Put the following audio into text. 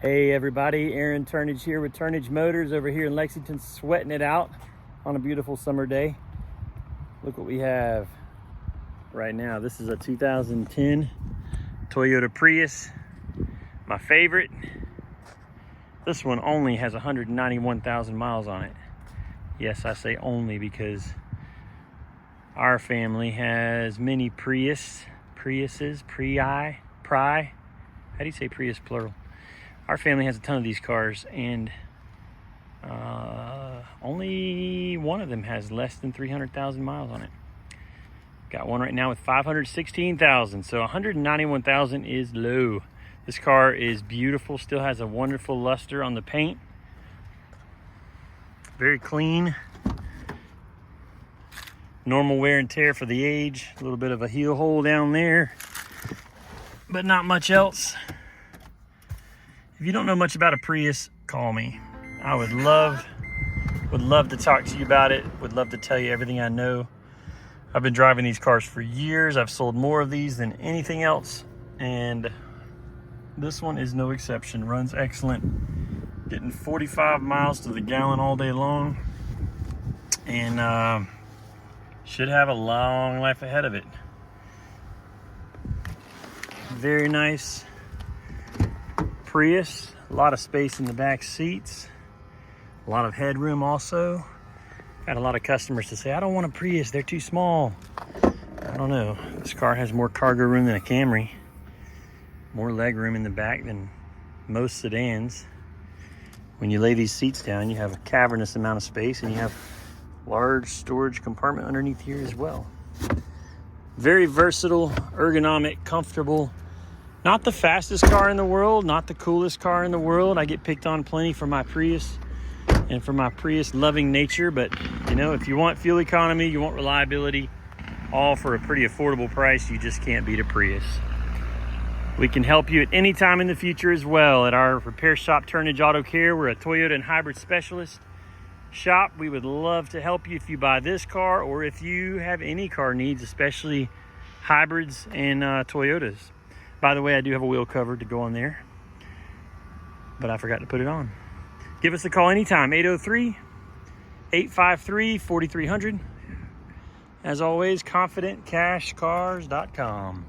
Hey everybody, Aaron Turnage here with Turnage Motors over here in Lexington, sweating it out on a beautiful summer day. Look what we have right now. This is a 2010 Toyota Prius, my favorite. This one only has 191,000 miles on it. Yes, I say only because our family has many Priuses, Prii. How do you say Prius plural? Our family has a ton of these cars, and only one of them has less than 300,000 miles on it. Got one right now with 516,000, so 191,000 is low. This car is beautiful, still has a wonderful luster on the paint. Very clean. Normal wear and tear for the age. A little bit of a heel hole down there, but not much else. If you don't know much about a Prius, call me. I would love to talk to you about it. Would love to tell you everything I know. I've been driving these cars for years. I've sold more of these than anything else, and this one is no exception. Runs excellent. Getting 45 miles to the gallon all day long, and should have a long life ahead of it. Very nice Prius, a lot of space in the back seats, a lot of headroom also. Got a lot of customers to say, I don't want a Prius, they're too small. I don't know, this car has more cargo room than a Camry, more leg room in the back than most sedans. When you lay these seats down, you have a cavernous amount of space, and you have large storage compartment underneath here as well. Very versatile, ergonomic, comfortable. Not the fastest car in the world, not the coolest car in the world. I get picked on plenty for my Prius and for my Prius loving nature, but you know, if you want fuel economy, you want reliability, all for a pretty affordable price, you just can't beat a Prius. We can help you at any time in the future as well. At our repair shop, Turnage Auto Care, we're a Toyota and hybrid specialist shop. We would love to help you if you buy this car, or if you have any car needs, especially hybrids and Toyotas. By the way, I do have a wheel cover to go on there, but I forgot to put it on. Give us a call anytime, 803-853-4300. As always, confidentcashcars.com.